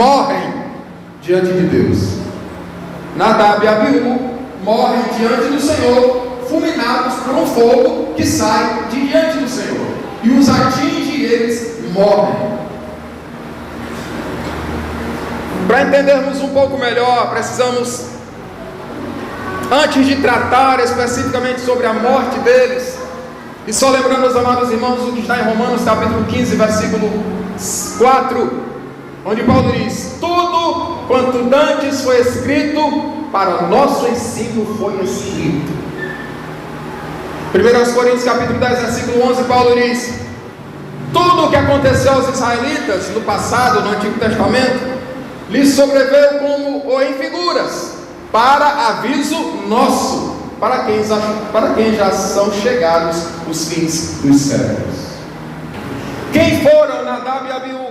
morrem diante de Deus. Nadab e Abiú morrem diante do Senhor, fulminados por um fogo que sai de diante do Senhor, e os atinge e eles morrem. Para entendermos um pouco melhor, precisamos, antes de tratar especificamente sobre a morte deles, e só lembrando aos amados irmãos o que está em Romanos capítulo 15, versículo 4, onde Paulo diz: tudo quanto dantes foi escrito, para o nosso ensino foi escrito. 1 Coríntios capítulo 10, versículo 11, Paulo diz: tudo o que aconteceu aos israelitas no passado, no Antigo Testamento, lhes sobreveu como em figuras, para aviso nosso, para quem já são chegados os fins dos séculos. Quem foram Nadab e Abiú?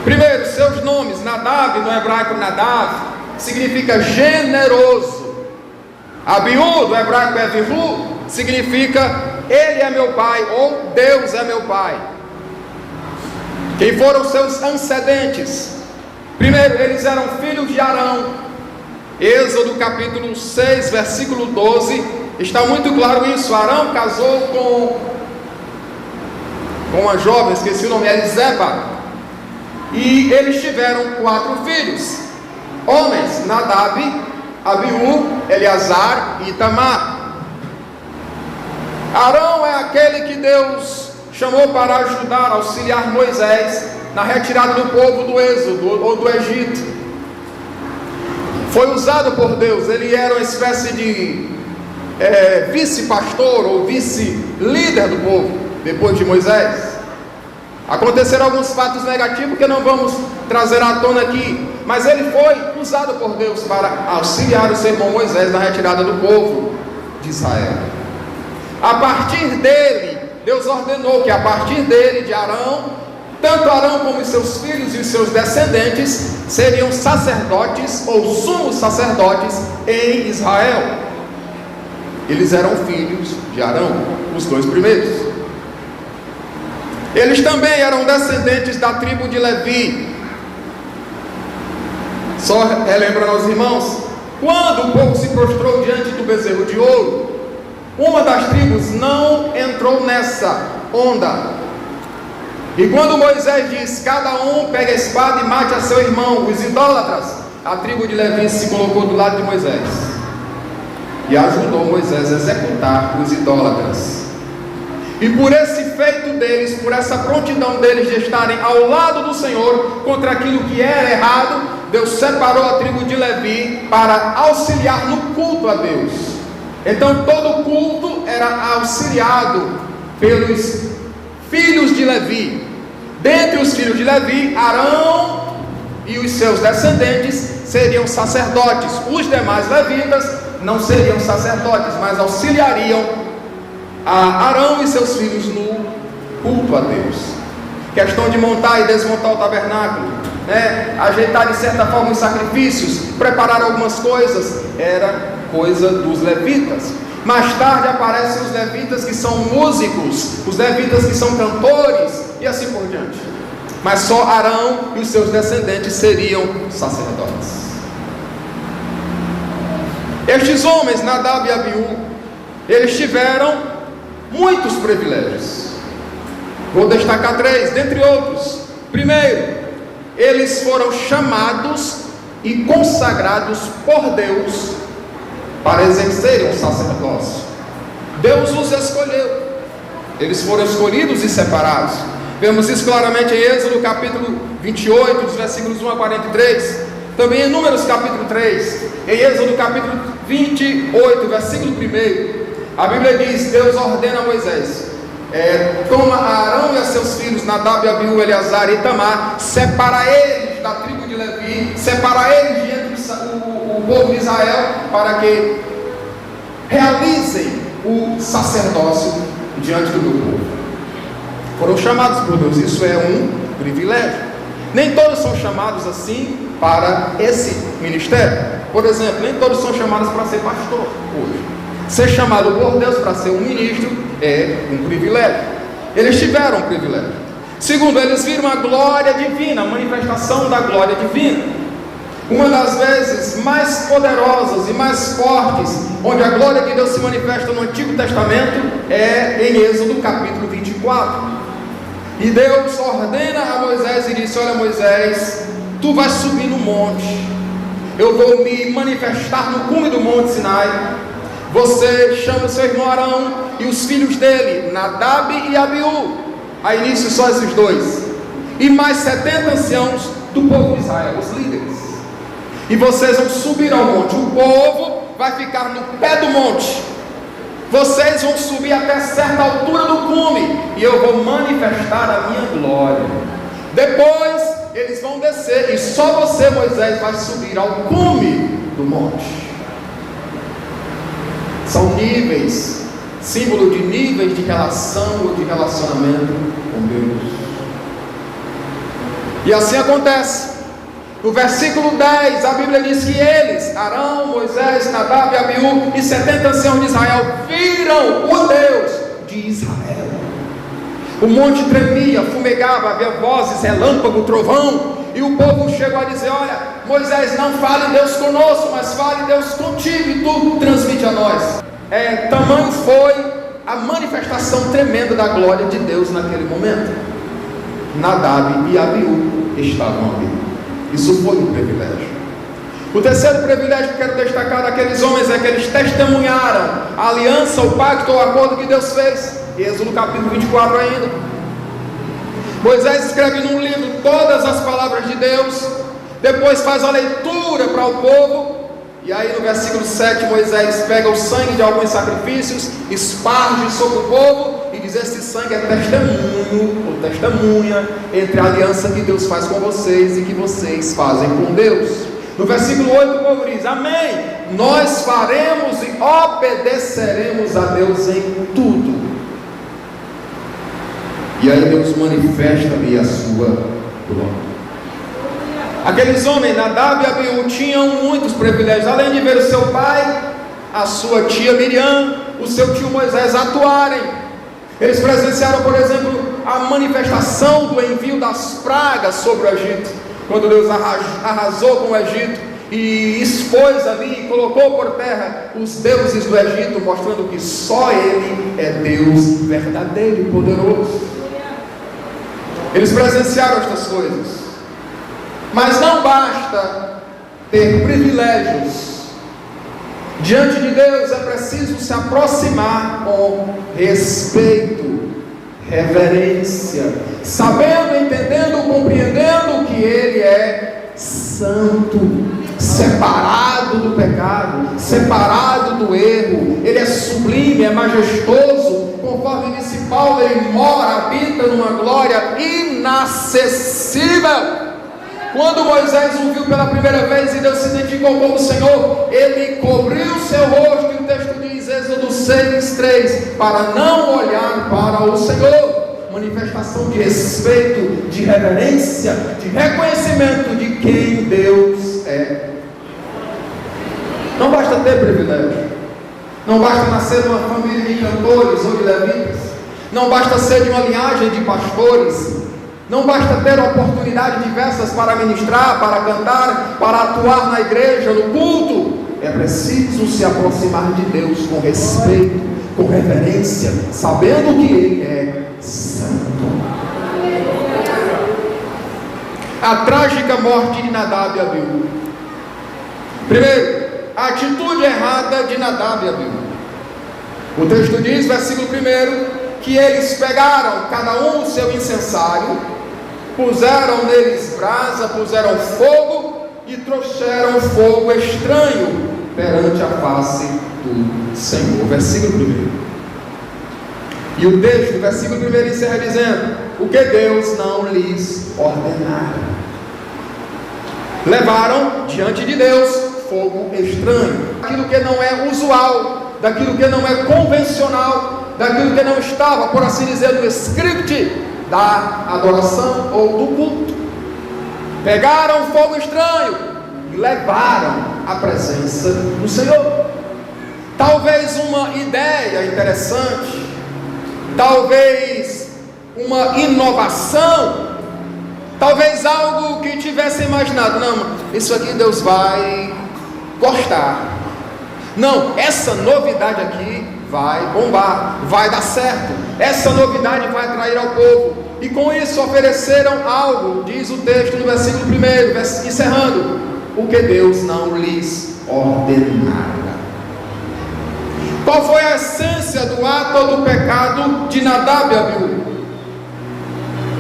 Primeiro, seus nomes. Nadab, no hebraico Nadav, significa generoso. Abiú, do hebraico Evihu, significa ele é meu pai, ou Deus é meu pai. Quem foram seus antecedentes? Primeiro, eles eram filhos de Arão. Êxodo capítulo 6, versículo 12, está muito claro isso. Arão casou com uma jovem, esqueci o nome, Eliseba, e eles tiveram 4 filhos, homens: Nadab, Abiú, Eleazar e Itamar. Arão é aquele que Deus chamou para ajudar, auxiliar Moisés na retirada do povo do Êxodo ou do Egito. Foi usado por Deus. Ele era uma espécie de vice-pastor ou vice-líder do povo depois de Moisés. Aconteceram alguns fatos negativos que não vamos trazer à tona aqui, mas ele foi usado por Deus para auxiliar o seu irmão Moisés na retirada do povo de Israel. A partir dele, Deus ordenou que a partir dele, de Arão, tanto Arão como os seus filhos e os seus descendentes seriam sacerdotes ou sumos sacerdotes em Israel. Eles eram filhos de Arão, os 2 primeiros. Eles também eram descendentes da tribo de Levi. Só relembrando aos irmãos, quando o povo se prostrou diante do bezerro de ouro, uma das tribos não entrou nessa onda. E quando Moisés diz: cada um pegue a espada e mate a seu irmão, os idólatras, a tribo de Levi se colocou do lado de Moisés e ajudou Moisés a executar os idólatras. E por esse feito deles, por essa prontidão deles de estarem ao lado do Senhor contra aquilo que era errado, Deus separou a tribo de Levi para auxiliar no culto a Deus. Então todo culto era auxiliado pelos filhos de Levi. Dentre os filhos de Levi, Arão e os seus descendentes seriam sacerdotes. Os demais levitas não seriam sacerdotes, mas auxiliariam a Arão e seus filhos no culto a Deus. Questão de montar e desmontar o tabernáculo, ajeitar de certa forma os sacrifícios, preparar algumas coisas, era coisa dos levitas. Mais tarde aparecem os levitas que são músicos, os levitas que são cantores e assim por diante. Mas só Arão e os seus descendentes seriam sacerdotes. Estes homens, Nadab e Abiú, eles tiveram muitos privilégios. Vou destacar 3, dentre outros. Primeiro, eles foram chamados e consagrados por Deus para exercerem o sacerdócio. Deus os escolheu. Eles foram escolhidos e separados. Vemos isso claramente em Êxodo capítulo 28, dos versículos 1 a 43. Também em Números capítulo 3. Em Êxodo capítulo 28, versículo 1. A Bíblia diz: Deus ordena a Moisés: toma Arão e a seus filhos, Nadab, Abiú, Eleazar e Itamar, separa eles da tribo de Levi, separa eles de entre o povo de Israel, para que realizem o sacerdócio diante do meu povo. Foram chamados por Deus. Isso é um privilégio. Nem todos são chamados assim para esse ministério. Por exemplo, nem todos são chamados para ser pastor hoje. Ser chamado por Deus para ser um ministro é um privilégio. Eles tiveram um privilégio. Segundo, eles viram a glória divina, a manifestação da glória divina. Uma das vezes mais poderosas e mais fortes, onde a glória de Deus se manifesta no Antigo Testamento, é em Êxodo capítulo 24. E Deus ordena a Moisés e disse: olha, Moisés, tu vais subir no monte, eu vou me manifestar no cume do monte Sinai. Você chama o seu irmão Arão e os filhos dele, Nadab e Abiú. A início só esses dois, e mais 70 anciãos do povo de Israel, os líderes. E vocês vão subir ao monte. O povo vai ficar no pé do monte. Vocês vão subir até certa altura do cume, e eu vou manifestar a minha glória. Depois eles vão descer, e só você, Moisés, vai subir ao cume do monte. São níveis, símbolo de níveis de relação ou de relacionamento com Deus. E assim acontece. No versículo 10, a Bíblia diz que eles, Arão, Moisés, Nadab e Abiú e 70 anciãos de Israel, viram o Deus de Israel. O monte tremia, fumegava, havia vozes, relâmpago, trovão. E o povo chegou a dizer: olha, Moisés, não fale Deus conosco, mas fale Deus contigo, e tu transmite a nós. Tamanho foi a manifestação tremenda da glória de Deus naquele momento. Nadab e Abiú estavam ali. Isso foi um privilégio. O terceiro privilégio que quero destacar daqueles homens é que eles testemunharam a aliança, o pacto ou o acordo que Deus fez. Êxodo capítulo 24 ainda. Moisés escreve num livro todas as palavras de Deus, depois faz a leitura para o povo, e aí no versículo 7 Moisés pega o sangue de alguns sacrifícios, esparge sobre o povo e diz: esse sangue é testemunho ou testemunha entre a aliança que Deus faz com vocês e que vocês fazem com Deus. No versículo 8 o povo diz: amém, nós faremos e obedeceremos a Deus em tudo. E aí Deus manifesta-lhe a sua glória. Aqueles homens, Nadab e Abiú, tinham muitos privilégios. Além de ver o seu pai, a sua tia Miriam, o seu tio Moisés atuarem, eles presenciaram, por exemplo, a manifestação do envio das pragas sobre o Egito, quando Deus arrasou com o Egito e expôs ali e colocou por terra os deuses do Egito, mostrando que só Ele é Deus verdadeiro e poderoso. Eles presenciaram estas coisas. Mas não basta ter privilégios. Diante de Deus é preciso se aproximar com respeito, reverência, sabendo, entendendo, compreendendo que Ele é santo, separado do pecado, separado do erro. Ele é sublime, é majestoso. Conforme disse Paulo, Ele mora, habita numa glória inacessível. Quando Moisés o viu pela primeira vez e Deus se identificou como Senhor, ele cobriu seu rosto, e o texto diz, Êxodo 6:3, para não olhar para o Senhor. Manifestação de respeito, de reverência, de reconhecimento de quem Deus é. Não basta ter privilégio, não basta nascer numa família de cantores ou de levitas, não basta ser de uma linhagem de pastores, não basta ter oportunidades diversas para ministrar, para cantar, para atuar na igreja, no culto. É preciso se aproximar de Deus com respeito, com reverência, sabendo que Ele é santo. A trágica morte de Nadab e Abiú. Primeiro, a atitude errada de Nadab e Abiú. O texto diz, versículo 1, que eles pegaram cada um o seu incensário, puseram neles brasa, puseram fogo e trouxeram fogo estranho perante a face do Senhor. Versículo 1. E o texto, versículo 1, encerra dizendo: o que Deus não lhes ordenara. Levaram diante de Deus fogo estranho, aquilo que não é usual, daquilo que não é convencional, daquilo que não estava, por assim dizer, no script da adoração ou do culto. Pegaram fogo estranho e levaram à presença do Senhor. Talvez uma ideia interessante, talvez uma inovação, talvez algo que tivesse imaginado, não, isso aqui Deus vai gostar. Não, essa novidade aqui vai bombar, vai dar certo, essa novidade vai atrair ao povo, e com isso ofereceram algo, diz o texto no versículo 1, encerrando, o que Deus não lhes ordenara. Qual foi a essência do ato ou do pecado de Nadab e Abiú?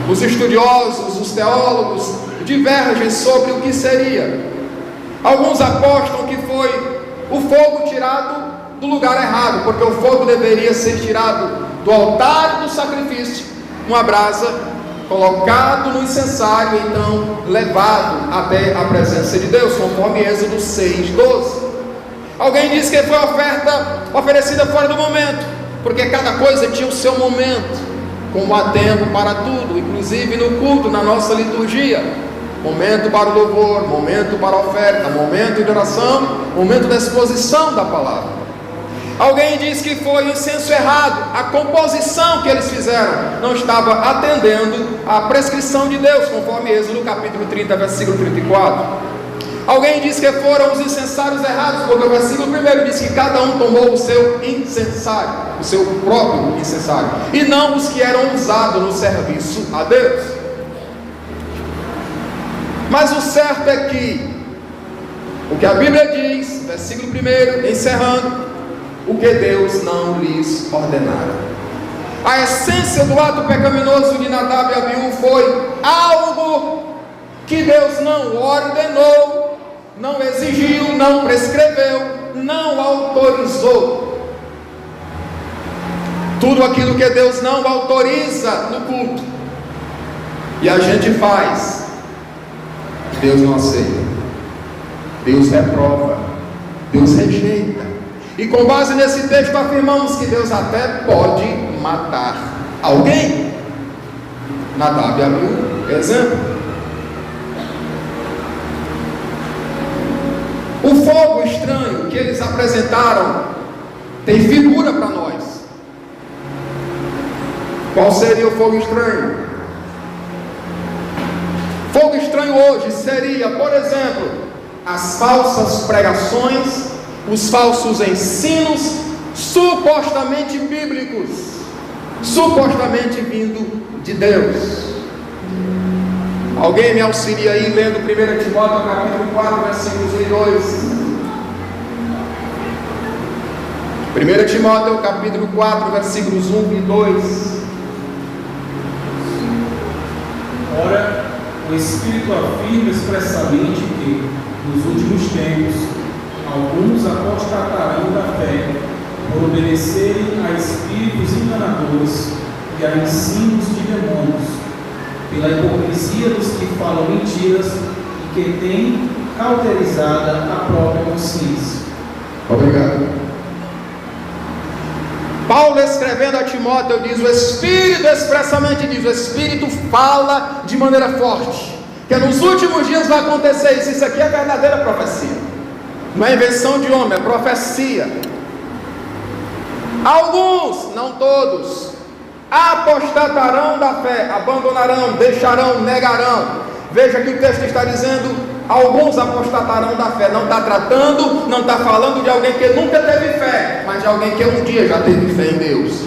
Os estudiosos, os teólogos divergem sobre o que seria. Alguns apostam que foi o fogo tirado do lugar errado, porque o fogo deveria ser tirado do altar do sacrifício, uma brasa colocado no incensário, então levado até a presença de Deus, conforme Êxodo 6:12. Alguém diz que foi oferta oferecida fora do momento, porque cada coisa tinha o seu momento, como há tempo para tudo, inclusive no culto, na nossa liturgia. Momento para o louvor, momento para a oferta, momento de oração, momento da exposição da palavra. Alguém diz que foi o incenso errado, a composição que eles fizeram não estava atendendo à prescrição de Deus, conforme Êxodo capítulo 30, versículo 34. Alguém diz que foram os incensários errados, porque o versículo 1 diz que cada um tomou o seu incensário, o seu próprio incensário, e não os que eram usados no serviço a Deus. Mas o certo é que o que a Bíblia diz, versículo 1, encerrando, o que Deus não lhes ordenara. A essência do ato pecaminoso de Nadab e Abiú foi algo que Deus não ordenou, não exigiu, não prescreveu, não autorizou. Tudo aquilo que Deus não autoriza no culto e a gente faz, Deus não aceita, Deus reprova, Deus rejeita. E com base nesse texto afirmamos que Deus até pode matar alguém. Nadab e Abiú, exemplo. O fogo estranho que eles apresentaram tem figura para nós. Qual seria o fogo estranho? Fogo estranho hoje seria, por exemplo, as falsas pregações, os falsos ensinos supostamente bíblicos, supostamente vindo de Deus. Alguém me auxilia aí lendo 1 Timóteo capítulo 4, versículos 1 e 2. 1 Timóteo capítulo 4, versículos 1 e 2. Ora, o Espírito afirma expressamente que, nos últimos tempos, alguns apostatarão da fé, por obedecerem a espíritos enganadores e a ensinos de demônios, pela hipocrisia dos que falam mentiras e que têm cauterizada a própria consciência. Obrigado. Paulo, escrevendo a Timóteo, diz: o Espírito expressamente diz, o Espírito fala de maneira forte, que nos últimos dias vai acontecer isso. Isso aqui é verdadeira profecia, não é invenção de homem, é profecia. Alguns, não todos, apostatarão da fé, abandonarão, deixarão, negarão. Veja que o texto está dizendo: alguns apostatarão da fé. Não está tratando, não está falando de alguém que nunca teve fé, mas de alguém que um dia já teve fé em Deus.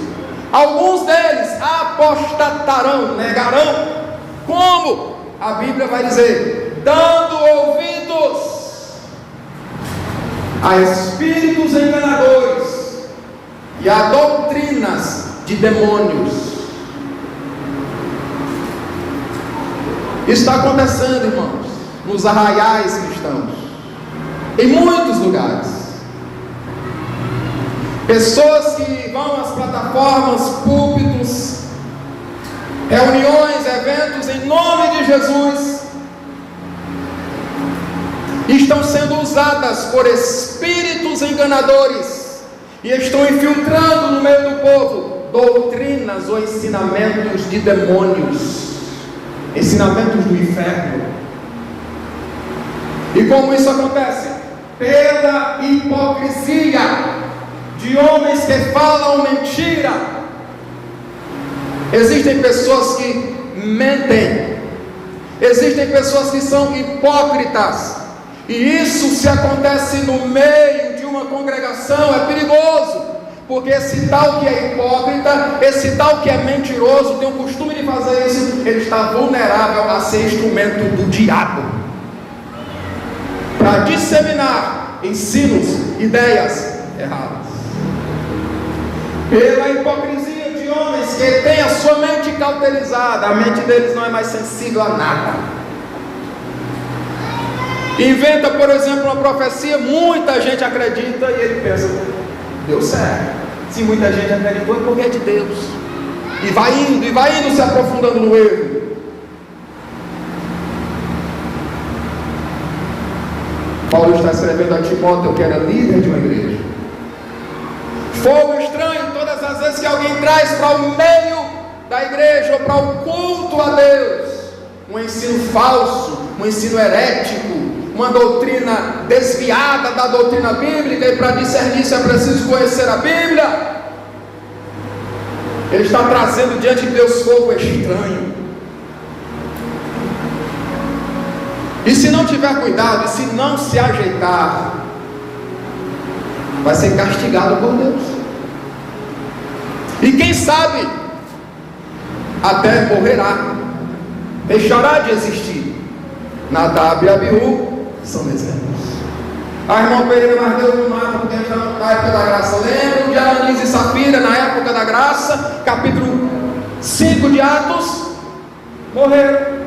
Alguns deles apostatarão, negarão. Como? A Bíblia vai dizer: dando ouvidos a espíritos enganadores e a doutrinas de demônios. Isso está acontecendo, irmãos, nos arraiais cristãos, em muitos lugares. Pessoas que vão às plataformas, púlpitos, reuniões, eventos em nome de Jesus, estão sendo usadas por espíritos enganadores e estão infiltrando no meio do povo doutrinas ou ensinamentos de demônios, ensinamentos do inferno. E como isso acontece? Pela hipocrisia de homens que falam mentira. Existem pessoas que mentem, existem pessoas que são hipócritas, e isso, se acontece no meio de uma congregação, é perigoso, porque esse tal que é hipócrita, esse tal que é mentiroso, tem o costume de fazer isso, ele está vulnerável a ser instrumento do diabo para disseminar ensinos, ideias erradas. Pela hipocrisia de homens que têm a sua mente cauterizada, a mente deles não é mais sensível a nada. Inventa, por exemplo, uma profecia, muita gente acredita e ele pensa, deu certo. Se muita gente acreditou é porque é de Deus. E vai indo se aprofundando no erro. Paulo está escrevendo a Timóteo, que era líder de uma igreja. Fogo estranho, todas as vezes que alguém traz para o meio da igreja ou para o culto a Deus um ensino falso, um ensino herético, uma doutrina desviada da doutrina bíblica, e para discernir isso é preciso conhecer a Bíblia. Ele está trazendo diante de Deus fogo estranho. E se não tiver cuidado, e se não se ajeitar, vai ser castigado por Deus. E quem sabe, até morrerá, deixará de existir. Nadab e Abiú são exemplos. A irmã Pereira Mardeu no mapa, porque na época da graça, lembro de Ananias e Safira, na época da graça, capítulo 5 de Atos, morreram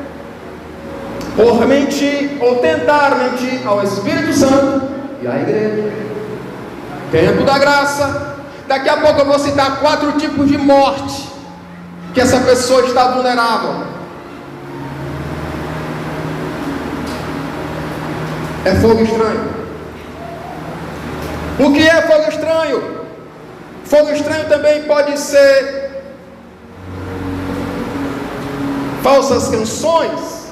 por mentir ou tentar mentir ao Espírito Santo e à igreja. Tempo da graça. Daqui a pouco eu vou citar 4 tipos de morte que essa pessoa está vulnerável. É fogo estranho. O que é fogo estranho? Fogo estranho também pode ser falsas canções,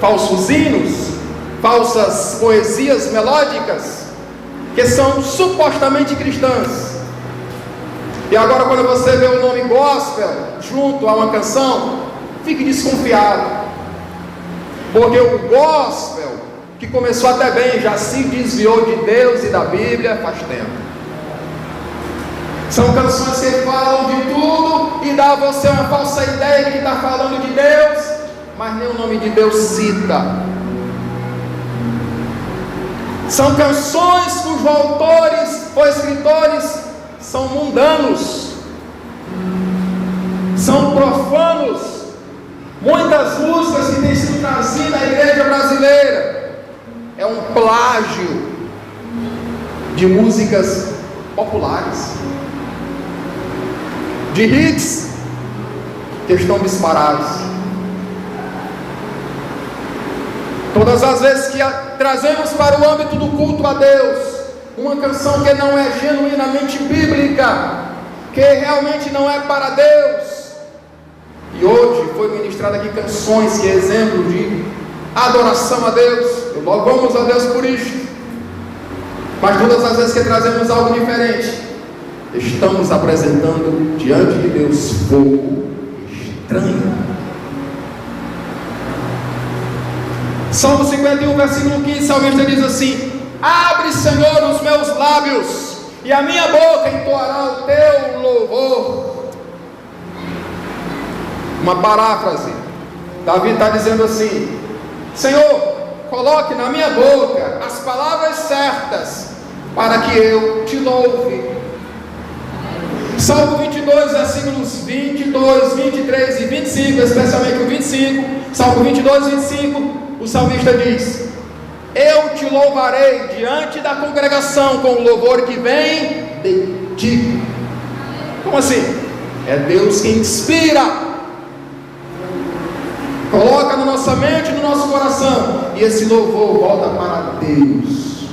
falsos hinos, falsas poesias melódicas, que são supostamente cristãs. E agora, quando você vê o nome gospel junto a uma canção, fique desconfiado, porque o gospel, que começou até bem, já se desviou de Deus e da Bíblia faz tempo. São canções que falam de tudo e dá a você uma falsa ideia de que está falando de Deus, mas nem o nome de Deus cita. São canções cujos autores ou escritores são mundanos, são profanos. Muitas músicas que têm sido trazidas à igreja brasileira é um plágio de músicas populares, de hits que estão disparados. Todas as vezes que trazemos para o âmbito do culto a Deus uma canção que não é genuinamente bíblica, que realmente não é para Deus, e hoje foi ministrado aqui canções que é exemplo de adoração a Deus, louvamos a Deus por isto, mas todas as vezes que trazemos algo diferente, estamos apresentando diante de Deus fogo estranho. Salmo 51, versículo 15, o salmista diz assim: abre, Senhor, os meus lábios, e a minha boca entoará o teu louvor. Uma paráfrase. Davi está dizendo assim: Senhor, coloque na minha boca as palavras certas para que eu te louve. Salmo 22, versículos 22, 23 e 25, especialmente o 25, Salmo 22, 25, o salmista diz: eu te louvarei diante da congregação com o louvor que vem de ti. Como assim? É Deus que inspira, coloca na nossa mente, no nosso coração, e esse louvor volta para Deus,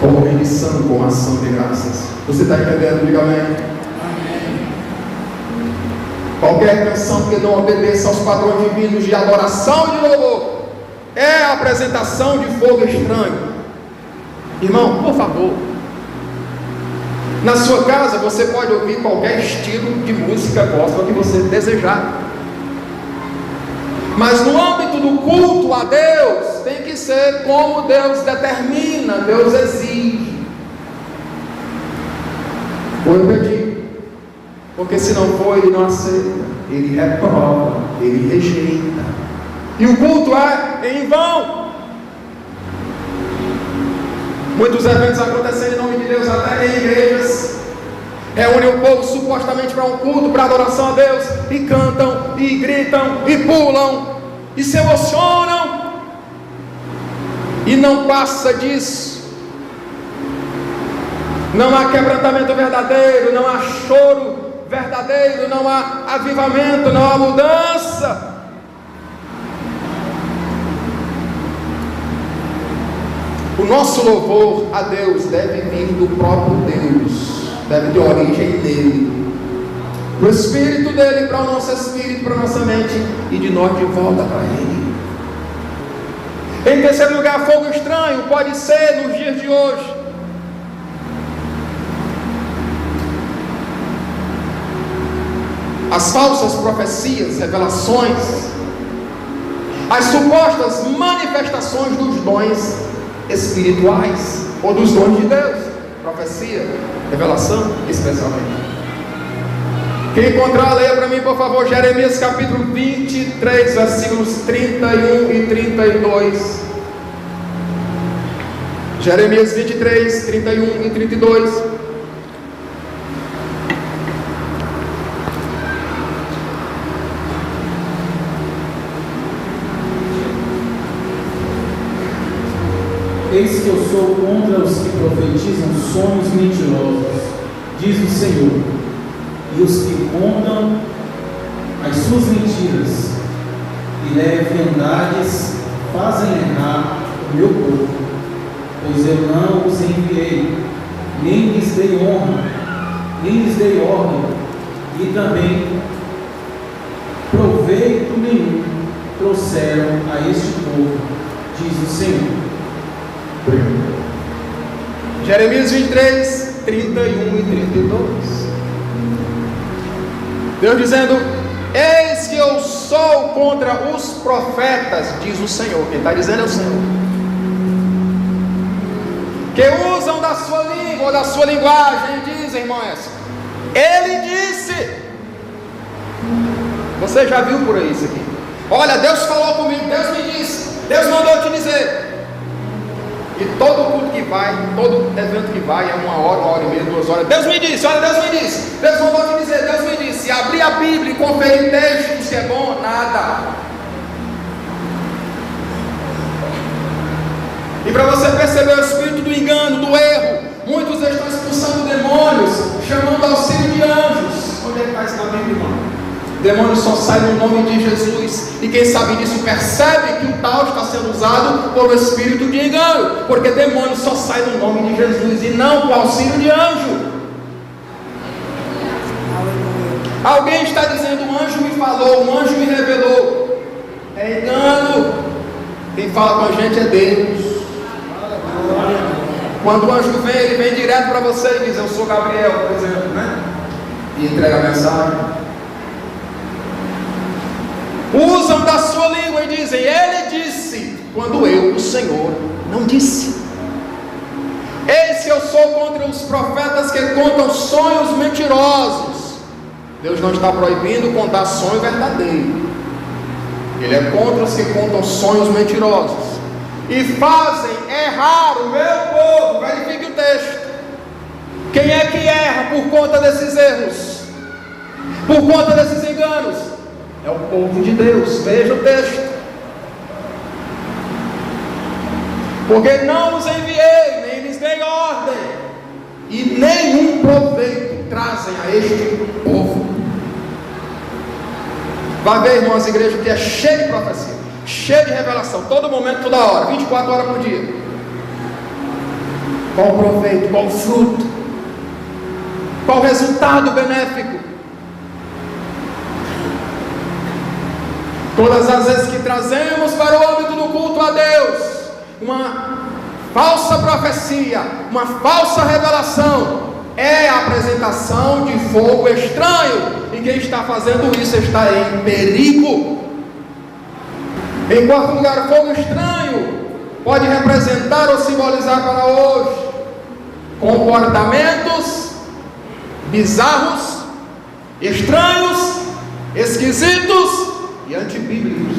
como rendição, com ação de graças. Você está entendendo? Diga amém. Amém. Qualquer canção que não obedeça aos padrões divinos de adoração e de louvor é a apresentação de fogo estranho. Irmão, por favor, Na sua casa você pode ouvir qualquer estilo de música gospel que você desejar, mas no âmbito do culto a Deus tem que ser como Deus determina, Deus exige. Vou repetir, porque se não for, Ele não aceita, Ele reprova, Ele rejeita, e o culto é em vão. Muitos eventos acontecendo em nome de Deus, até em igrejas, reúnem o povo supostamente para um culto, para adoração a Deus, e cantam, e gritam, e pulam, e se emocionam, e não passa disso. Não há quebrantamento verdadeiro, não há choro verdadeiro, não há avivamento, não há mudança. O nosso louvor a Deus deve vir do próprio Deus, deve ter origem nele, do Espírito dele para o nosso espírito, para a nossa mente, e de nós de volta para Ele. Em terceiro lugar, fogo estranho pode ser nos dias de hoje. As falsas profecias, revelações, as supostas manifestações dos dons espirituais, ou dos dons de Deus, profecia, revelação, especialmente. Quem encontrar, leia para mim, por favor, Jeremias capítulo 23, versículos 31 e 32. Jeremias 23, 31 e 32. Eis que eu sou contra os que profetizam sonhos mentirosos, diz o Senhor, e os que contam as suas mentiras e leviandades fazem errar o meu povo, pois eu não os enviei, nem lhes dei honra, nem lhes dei ordem, e também proveito nenhum trouxeram a este povo, diz o Senhor. Jeremias 23, 31 e 32. Deus dizendo: eis que eu sou contra os profetas, diz o Senhor. Quem está dizendo é o Senhor, que usam da sua língua ou da sua linguagem, dizem, irmão, essa. Ele disse. Você já viu por aí isso aqui? Olha, Deus falou comigo, Deus me disse, Deus mandou te dizer. E todo culto que vai, todo evento que vai, é 1 hora e meia, 2 horas. Deus me disse, olha, Deus me disse, Deus mandou te dizer, Deus me disse. E abrir a Bíblia e conferir textos, se é bom, nada. E para você perceber o espírito do engano, do erro, muitos estão expulsando demônios, chamando auxílio de anjos. Onde é que está isso na Bíblia, irmão? Demônio só sai no nome de Jesus. E quem sabe disso percebe que o tal está sendo usado por um espírito de engano, porque demônio só sai no nome de Jesus e não com auxílio de anjo. Alguém está dizendo: um anjo me falou, um anjo me revelou. É engano. Quem fala com a gente é Deus. Quando o anjo vem, ele vem direto para você e diz: eu sou Gabriel, por exemplo, né? E entrega a mensagem. Usam da sua língua e dizem: ele disse, quando eu, o Senhor, não disse. Eis que eu sou contra os profetas que contam sonhos mentirosos. Deus não está proibindo contar sonho verdadeiro. Ele é contra os que contam sonhos mentirosos e fazem errar o meu povo. Verifique o texto. Quem é que erra por conta desses erros, por conta desses enganos? É o povo de Deus. Veja o texto. Porque não os enviei, nem lhes dei ordem, e nenhum proveito trazem a este povo. Vai ver, irmãos, a igreja que é cheia de profecia, cheia de revelação, todo momento, toda hora, 24 horas por dia. Qual o proveito, qual o fruto, qual o resultado benéfico? Todas as vezes que trazemos para o âmbito do culto a Deus uma falsa profecia, uma falsa revelação, é a apresentação de fogo estranho, e quem está fazendo isso está em perigo. Em quarto lugar, o fogo estranho pode representar ou simbolizar para hoje comportamentos bizarros, estranhos, esquisitos e antibíblicos.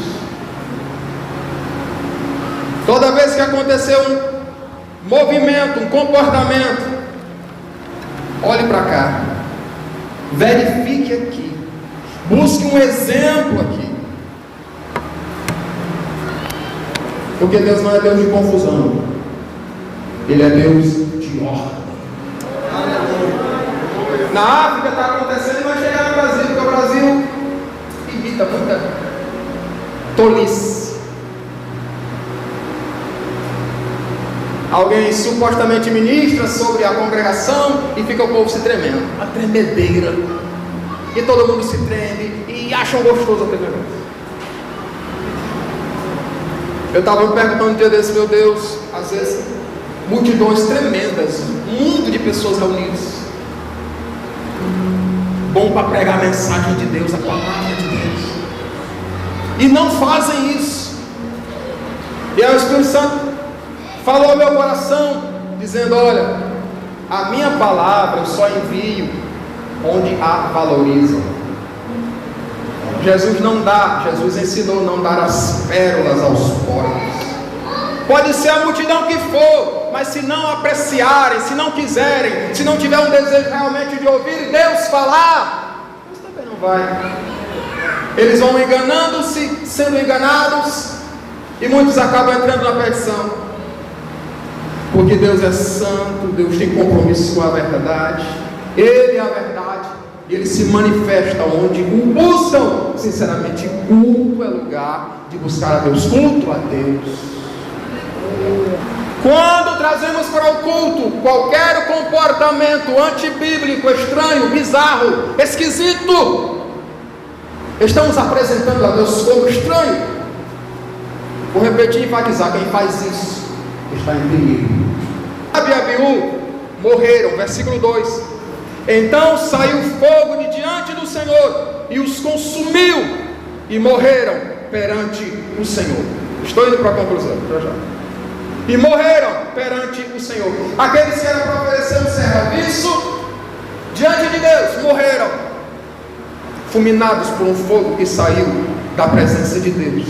Toda vez que acontecer um movimento, um comportamento, olhe para cá, verifique aqui, busque um exemplo aqui, porque Deus não é Deus de confusão, Ele é Deus de ordem. Na África está acontecendo e vai chegar no Brasil, porque o Brasil imita muita tolice. Alguém supostamente ministra sobre a congregação e fica o povo se tremendo, a tremedeira, e todo mundo se treme e acham gostoso aquele negócio. Eu estava me perguntando um dia desse, meu Deus, às vezes multidões tremendas, um mundo de pessoas reunidas, bom para pregar a mensagem de Deus, a palavra de Deus, e não fazem isso. E aí o Espírito Santo falou ao meu coração, dizendo: olha, a minha palavra eu só envio onde a valorizam. Jesus não dá, Jesus ensinou não dar as pérolas aos porcos. Pode ser a multidão que for, mas se não apreciarem, se não quiserem, se não tiver um desejo realmente de ouvir Deus falar, Deus também não vai. Eles vão enganando-se, sendo enganados, e muitos acabam entrando na perdição. Porque Deus é santo, Deus tem compromisso com a verdade, Ele é a verdade, e Ele se manifesta onde o buscam. Sinceramente, culto é lugar de buscar a Deus, culto a Deus. Quando trazemos para o culto qualquer comportamento antibíblico, estranho, bizarro, esquisito, estamos apresentando a Deus como estranho. Vou repetir e enfatizar: quem faz isso está em perigo. Nadab e Abiú morreram, versículo 2. Então saiu fogo de diante do Senhor e os consumiu, e morreram perante o Senhor. Estou indo para a conclusão, já. E morreram perante o Senhor. Aqueles que eram para oferecer um serviço diante de Deus, morreram, fulminados por um fogo que saiu da presença de Deus.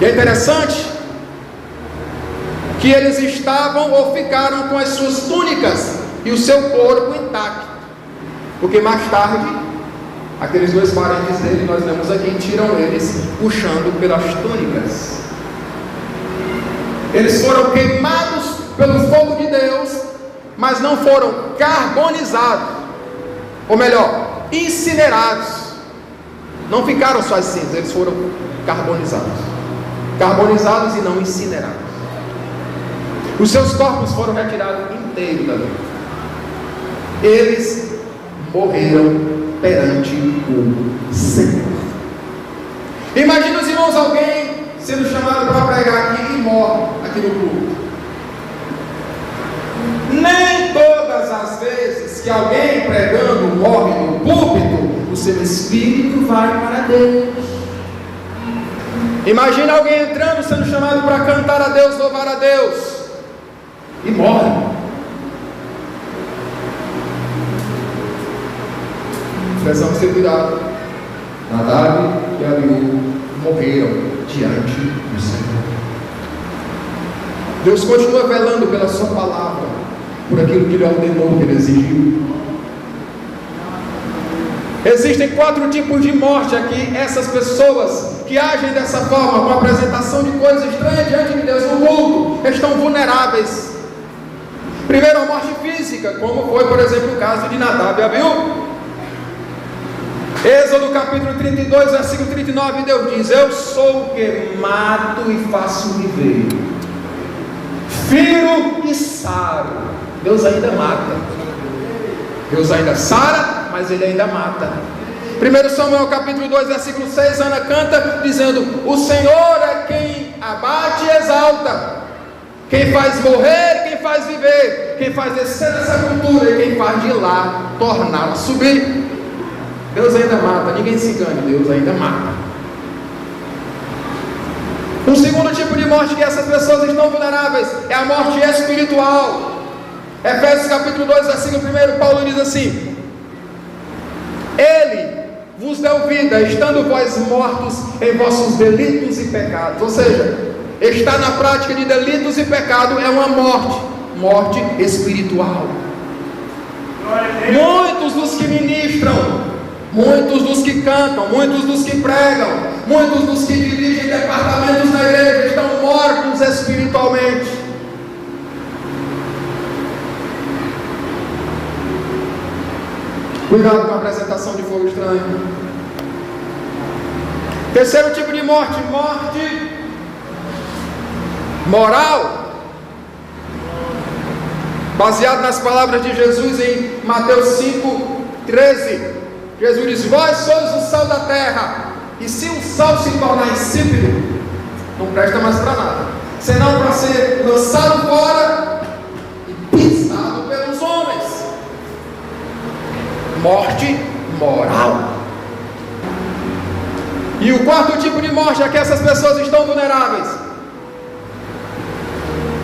E é interessante que eles estavam ou ficaram com as suas túnicas e o seu corpo intacto, porque mais tarde aqueles dois parentes dele, nós lemos aqui, tiram eles puxando pelas túnicas. Eles foram queimados pelo fogo de Deus, mas não foram carbonizados, ou melhor, incinerados. Não ficaram só as cinzas, eles foram carbonizados e não incinerados. Os seus corpos foram retirados inteiros dali. Eles morreram perante o Senhor. Imagina os irmãos, alguém sendo chamado para pregar aqui e morre aqui no culto. Nem todas as vezes que alguém pregando morre no púlpito, o seu espírito vai para Deus. Imagina alguém entrando, sendo chamado para cantar a Deus, louvar a Deus, e morre. Precisamos ter cuidado. Nadab e Abiú morreram diante do Senhor. Deus continua velando pela sua palavra, por aquilo que Ele ordenou, que Ele exigiu. Existem 4 tipos de morte aqui. Essas pessoas que agem dessa forma, com a apresentação de coisas estranhas diante de Deus no culto, estão vulneráveis. Primeiro, a morte física, como foi, por exemplo, o caso de Nadab e Abiú. Êxodo capítulo 32, versículo 39, Deus diz: eu sou que mato e faço viver, firo e saro. Deus ainda mata, Deus ainda sara, mas Ele ainda mata. 1 Samuel capítulo 2, versículo 6, Ana canta dizendo: o Senhor é quem abate e exalta, quem faz morrer, quem faz viver, quem faz descer dessa cultura e quem faz de lá torná-la subir. Deus ainda mata, ninguém se engane, Deus ainda mata. Um segundo tipo de morte que essas pessoas estão vulneráveis é a morte espiritual. Efésios capítulo 2, versículo 1, Paulo diz assim: Ele vos deu vida, estando vós mortos em vossos delitos e pecados. Ou seja, estar na prática de delitos e pecado é uma morte espiritual. Muitos dos que ministram, muitos dos que cantam, muitos dos que pregam, muitos dos que dirigem departamentos na igreja estão mortos espiritualmente. Cuidado com a apresentação de fogo estranho. Terceiro tipo de morte moral, baseado nas palavras de Jesus em Mateus 5:13. Jesus diz: vós sois o sal da terra, e se o sal se tornar insípido, não presta mais para nada, senão para ser lançado fora e pisado pelos homens. Morte moral. E o quarto tipo de morte a que essas pessoas estão vulneráveis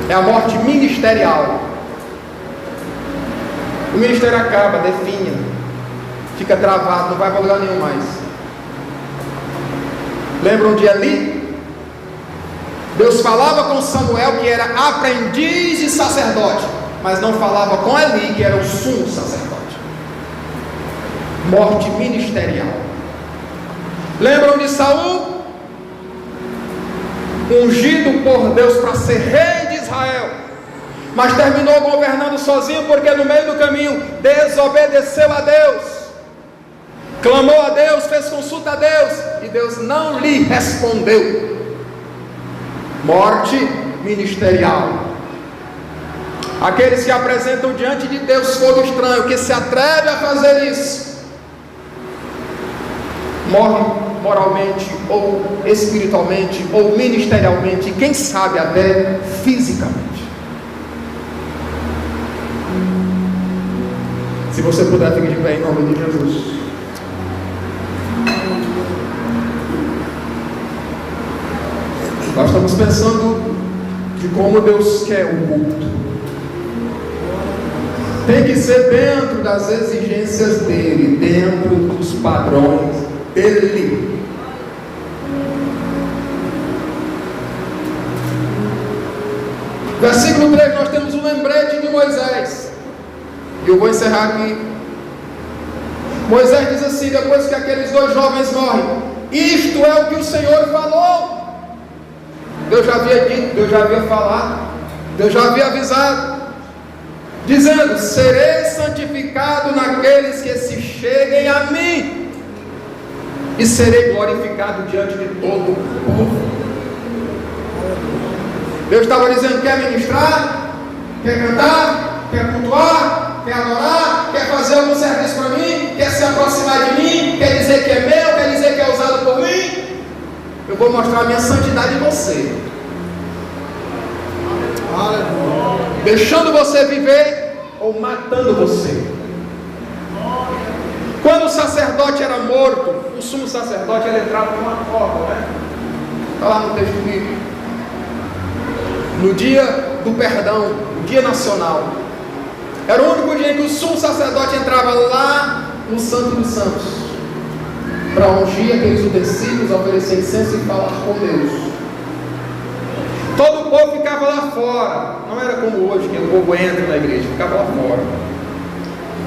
é a morte ministerial. O ministério acaba, definha, fica travado, não vai para lugar nenhum mais. Lembram de Eli? Deus falava com Samuel, que era aprendiz de sacerdote, mas não falava com Eli, que era o sumo sacerdote. Morte ministerial. Lembram de Saul? Ungido por Deus para ser rei de Israel, mas terminou governando sozinho, porque no meio do caminho desobedeceu a Deus, clamou a Deus, fez consulta a Deus, e Deus não lhe respondeu. Morte ministerial. Aqueles que apresentam diante de Deus fogo estranho, que se atreve a fazer isso, morrem moralmente, ou espiritualmente, ou ministerialmente, quem sabe até fisicamente. Se você puder, fique de pé em nome de Jesus. Nós estamos pensando de como Deus quer o culto. Tem que ser dentro das exigências dele, dentro dos padrões dele. Versículo 3, nós temos um lembrete de Moisés. E eu vou encerrar aqui. Moisés diz assim, depois que aqueles dois jovens morrem: isto é o que o Senhor falou. Deus já havia dito, Deus já havia falado, Deus já havia avisado, dizendo: serei santificado naqueles que se cheguem a mim, e serei glorificado diante de todo o povo. Deus estava dizendo: quer ministrar, quer cantar, quer cultuar, quer adorar, quer fazer algum serviço para mim, quer se aproximar de mim, quer dizer que é meu, quer dizer que é usado por mim, eu vou mostrar a minha santidade em você, deixando você viver ou matando você. Quando o sacerdote era morto, o sumo sacerdote ele entrava numa cova, né? Está lá no texto bíblico. No dia do perdão, o dia nacional, era o único dia em que o sumo sacerdote entrava lá no Santo dos Santos, para ungir aqueles utensílios, oferecer incenso e falar com Deus. Todo o povo ficava lá fora, não era como hoje, que o povo entra na igreja, ficava lá fora.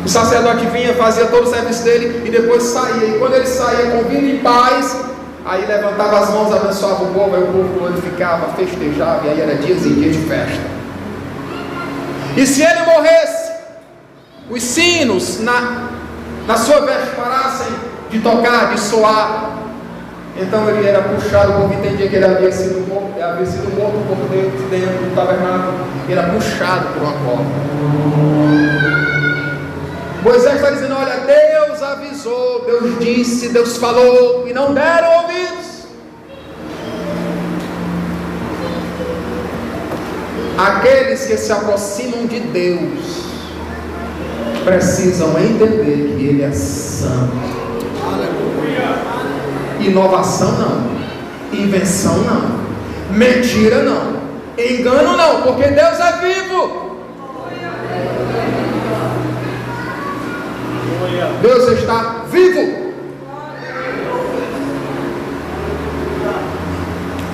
O sacerdote vinha, fazia todo o serviço dele e depois saía, e quando ele saía com vida e paz, aí levantava as mãos, abençoava o povo, aí o povo glorificava, festejava, e aí era dias e dias de festa. E se ele morresse, os sinos na sua veste parassem de tocar, de soar, então ele era puxado, o povo entendia que ele havia sido morto por dentro do tabernáculo, ele era puxado por uma corda. Moisés está dizendo: olha, Deus avisou, Deus disse, Deus falou, e não deram ouvidos. Aqueles que se aproximam de Deus precisam entender que Ele é santo. Inovação não, invenção não, mentira não, engano não, porque Deus é vivo. Deus está vivo.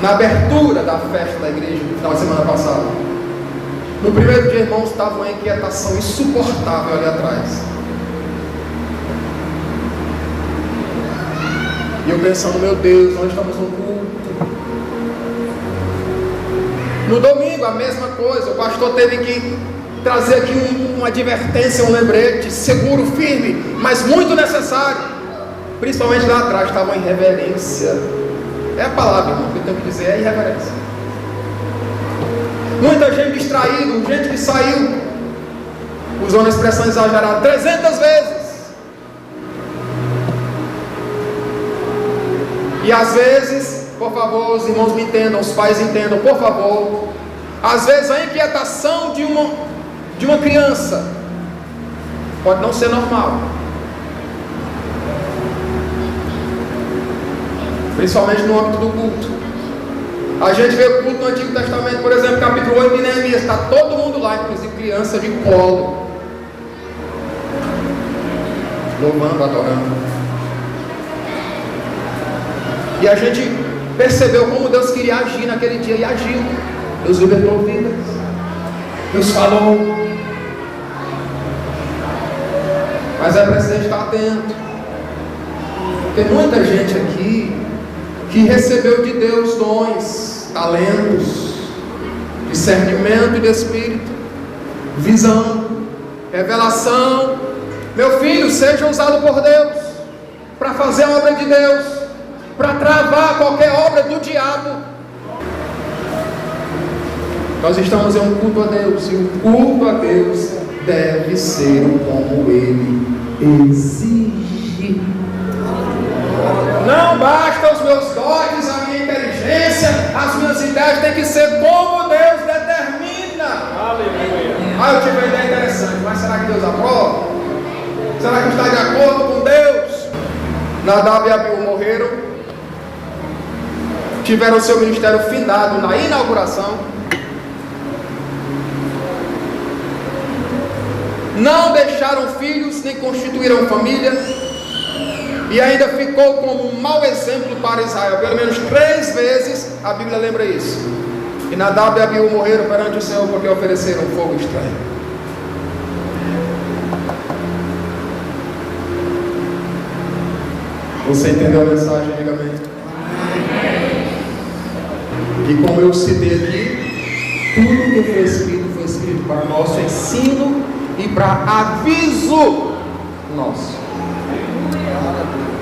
Na abertura da festa da igreja, no final de semana passada, no primeiro dia, irmãos, estava uma inquietação insuportável ali atrás. E eu pensando, meu Deus, nós estamos no culto. No domingo, a mesma coisa. O pastor teve que trazer aqui uma advertência, um lembrete, seguro, firme, mas muito necessário. Principalmente lá atrás, estava uma irreverência. É a palavra, irmão, que eu tenho que dizer, é irreverência. Muita gente distraída, gente que saiu, usando a expressão exagerada, 300 vezes. E às vezes, por favor, os irmãos me entendam, os pais entendam, por favor. Às vezes a inquietação de uma criança pode não ser normal. Principalmente no âmbito do culto. A gente vê o culto no Antigo Testamento, por exemplo, capítulo 8 de Neemias, está todo mundo lá, inclusive criança de colo, louvando, adorando. E a gente percebeu como Deus queria agir naquele dia, e agiu. Deus libertou vidas, Deus falou. Mas é preciso estar atento. Tem muita gente aqui que recebeu de Deus dons, talentos, discernimento de espírito, visão, revelação. Meu filho, seja usado por Deus para fazer a obra de Deus, para travar qualquer obra do diabo. Nós estamos em um culto a Deus, e o culto a Deus deve ser como Ele exige. Não basta os meus dotes, a minha inteligência, as minhas ideias, tem que ser como Deus determina. Aleluia. Eu tive uma ideia interessante, mas será que Deus aprova? Será que está de acordo com Deus? Nadab e Abiú morreram, tiveram seu ministério findado na inauguração, não deixaram filhos, nem constituíram família, e ainda ficou como um mau exemplo para Israel. Pelo menos 3 vezes a Bíblia lembra isso. E Nadab e Abiú morreram perante o Senhor porque ofereceram fogo estranho. Você entendeu a mensagem, diga amém? E como eu citei aqui, tudo que foi escrito para nosso ensino e para aviso nosso.